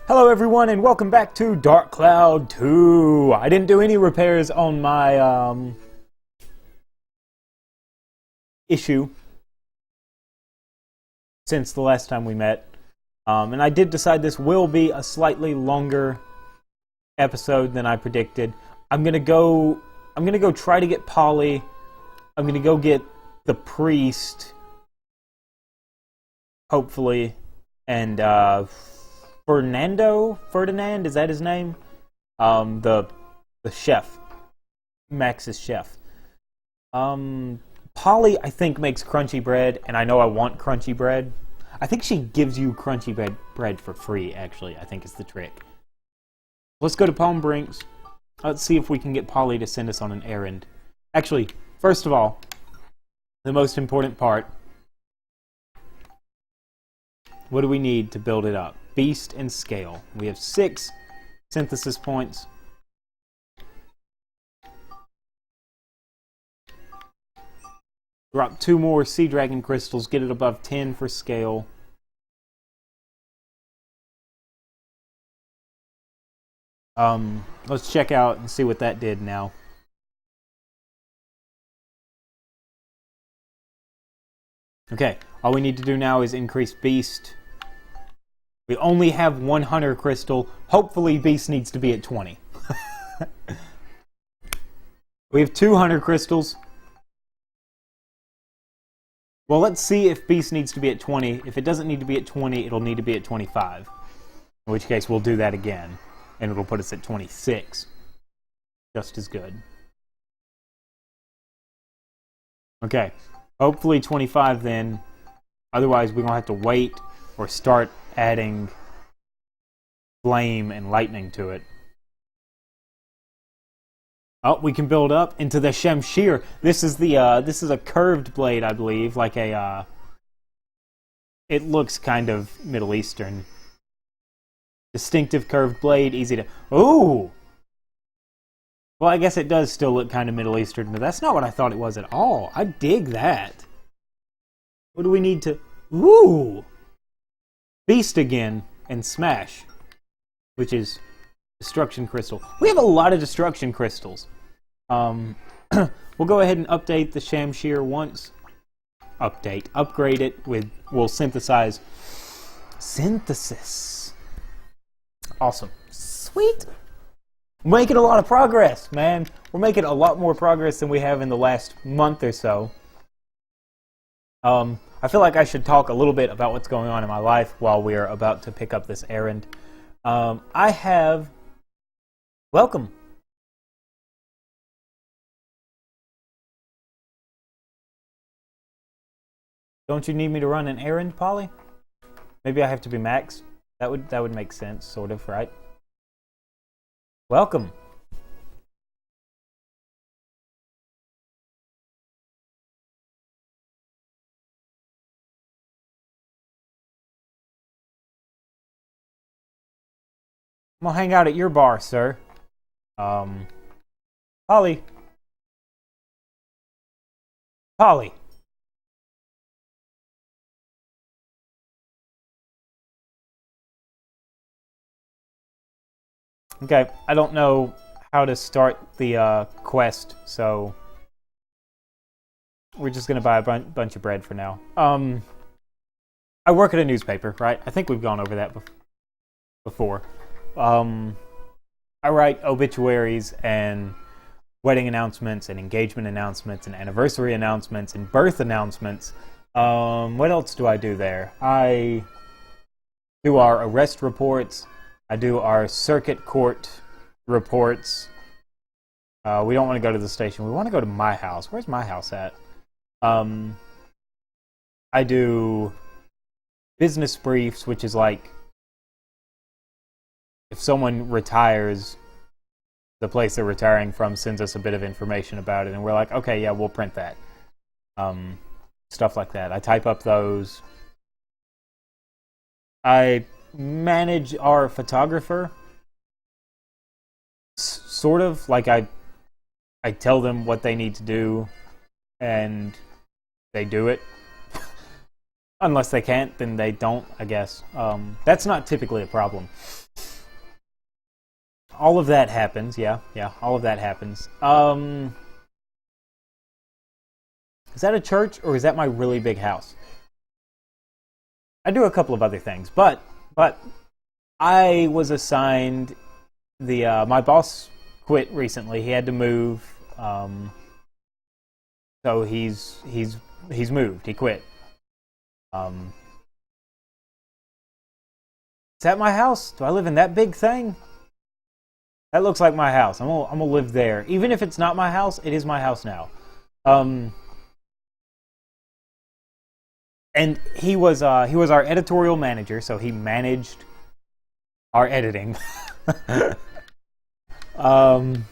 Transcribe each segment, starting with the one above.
Hello everyone and welcome back to Dark Cloud 2. I didn't do any repairs on my issue since the last time we met. And I did decide this will be a slightly longer episode than I predicted. I'm gonna go try to get Polly. I'm gonna go get the priest, hopefully, and Ferdinand, is that his name? The chef, Max's chef. Polly, I think, makes crunchy bread, and I know I want crunchy bread. I think she gives you crunchy bread for free, actually, I think is the trick. Let's go to Palm Brinks. Let's see if we can get Polly to send us on an errand. Actually, first of all, the most important part. What do we need to build it up? Beast and scale. We have 6 synthesis points. Drop 2 more sea dragon crystals, get it above 10 for scale. Let's check out and see what that did now. Okay, all we need to do now is increase beast. We only have 1 hunter crystal. Hopefully beast needs to be at 20. We have 2 hunter crystals. Well, let's see if beast needs to be at 20. If it doesn't need to be at 20, it'll need to be at 25. In which case, we'll do that again. And it'll put us at 26. Just as good. Okay. Hopefully 25 then. Otherwise, we're going to have to wait or start adding flame and lightning to it. Oh, we can build up into the Shamshir. This is a curved blade, I believe, like a it looks kind of Middle Eastern. Distinctive curved blade, easy to... Ooh! Well, I guess it does still look kind of Middle Eastern, but that's not what I thought it was at all. I dig that. What do we need to... Ooh! Beast again, and smash. Which is destruction crystal. We have a lot of destruction crystals. We'll go ahead and update the Shamshir once. Upgrade it with... We'll synthesize... Synthesis. Awesome. Sweet! We're making a lot of progress, man. We're making a lot more progress than we have in the last month or so. I feel like I should talk a little bit about what's going on in my life while we're about to pick up this errand. I have... Welcome. Don't you need me to run an errand, Polly? Maybe I have to be Max? That would make sense, sort of, right? Welcome. I'm gonna hang out at your bar, sir. Polly. Polly. Okay, I don't know how to start the quest, so we're just gonna buy a bunch of bread for now. I work at a newspaper, right? I think we've gone over that before. I write obituaries and wedding announcements and engagement announcements and anniversary announcements and birth announcements. What else do I do there? I do our arrest reports. I do our circuit court reports. We don't want to go to the station. We want to go to my house. Where's my house at? I do business briefs, which is like if someone retires, the place they're retiring from sends us a bit of information about it, and we're like, okay, yeah, we'll print that. Stuff like that. I type up those. I manage our photographer. Sort of. Like, I tell them what they need to do, and they do it. Unless they can't, then they don't, I guess. That's not typically a problem. All of that happens, yeah, all of that happens. Is that a church, or is that my really big house? I do a couple of other things, but I was assigned my boss quit recently. He had to move, so he's moved. He quit. Is that my house? Do I live in that big thing? That looks like my house. I'm gonna live there. Even if it's not my house, it is my house now. And he was our editorial manager, so he managed our editing. um,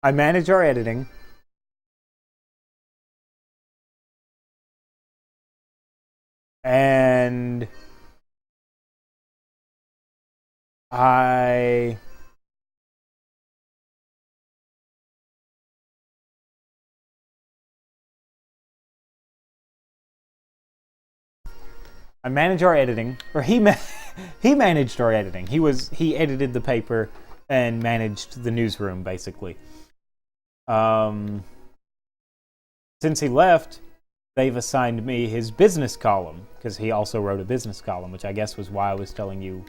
I manage our editing. And I manage our editing, or he managed our editing. He edited the paper and managed the newsroom basically. Since he left, they've assigned me his business column because he also wrote a business column, which I guess was why I was telling you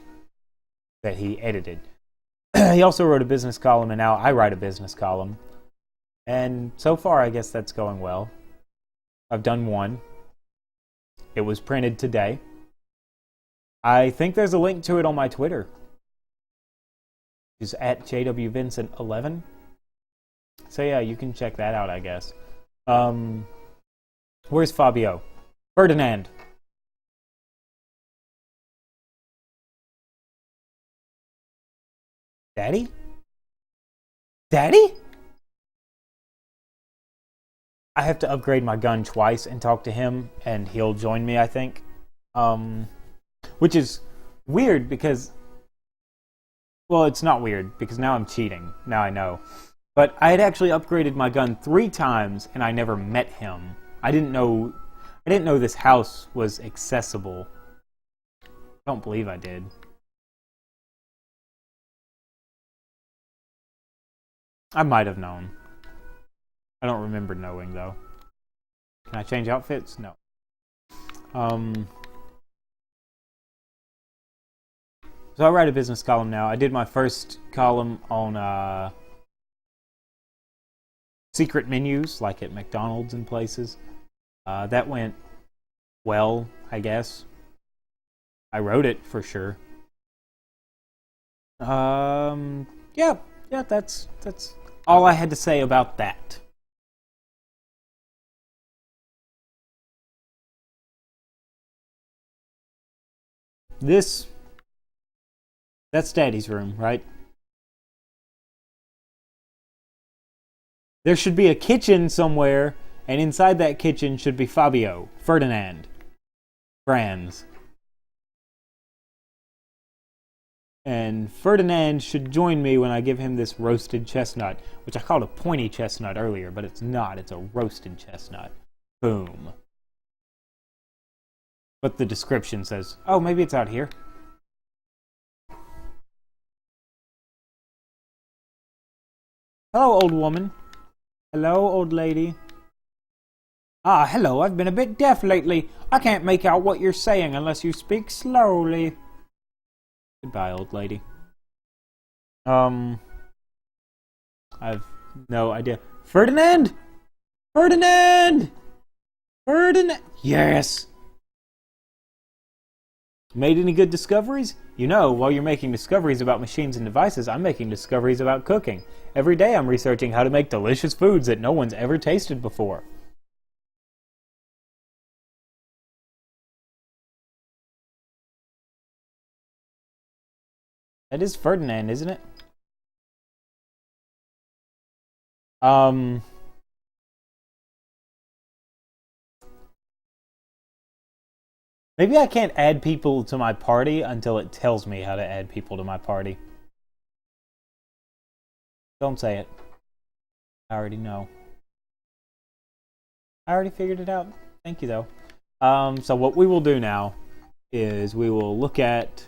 that he edited. He also wrote a business column, and now I write a business column. And so far, I guess that's going well. I've done one. It was printed today. I think there's a link to it on my Twitter. It's at JWVincent11. So yeah, you can check that out, I guess. Where's Fabio? Ferdinand. Daddy? Daddy? I have to upgrade my gun twice and talk to him, and he'll join me, I think. Which is weird because... Well, it's not weird, because now I'm cheating. Now I know. But I had actually upgraded my gun 3 times, and I never met him. I didn't know this house was accessible. I don't believe I did. I might have known. I don't remember knowing, though. Can I change outfits? No. So I write a business column now. I did my first column on secret menus, like at McDonald's and places. That went well, I guess. I wrote it for sure. Yeah, that's all I had to say about that. That's Daddy's room, right? There should be a kitchen somewhere, and inside that kitchen should be Fabio, Ferdinand, Franz. And Ferdinand should join me when I give him this roasted chestnut, which I called a pointy chestnut earlier, but it's not. It's a roasted chestnut. Boom. But the description says, oh, maybe it's out here. Hello, old woman. Hello, old lady. Ah, hello, I've been a bit deaf lately. I can't make out what you're saying unless you speak slowly. Goodbye, old lady. I've no idea. Ferdinand? Ferdinand! Ferdinand! Yes! Made any good discoveries? You know, while you're making discoveries about machines and devices, I'm making discoveries about cooking. Every day I'm researching how to make delicious foods that no one's ever tasted before. That is Ferdinand, isn't it? Um... Maybe I can't add people to my party until it tells me how to add people to my party. Don't say it. I already know. I already figured it out. Thank you, though. So what we will do now is we will look at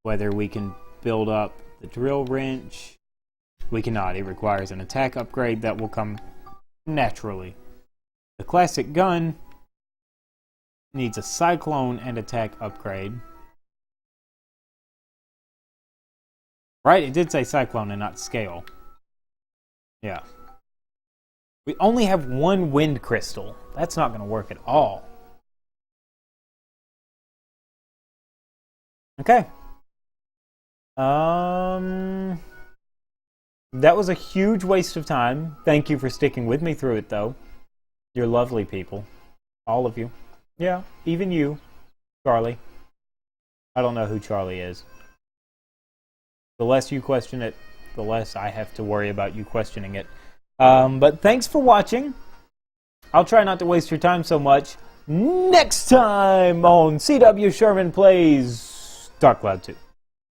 whether we can build up the drill wrench. We cannot. It requires an attack upgrade that will come naturally. The classic gun needs a cyclone and attack upgrade. Right? It did say cyclone and not scale. Yeah. We only have one wind crystal. That's not going to work at all. Okay. That was a huge waste of time. Thank you for sticking with me through it, though. You're lovely people. All of you. Yeah, even you, Charlie. I don't know who Charlie is. The less you question it, the less I have to worry about you questioning it. But thanks for watching. I'll try not to waste your time so much. Next time on CW Sherman Plays Dark Cloud 2.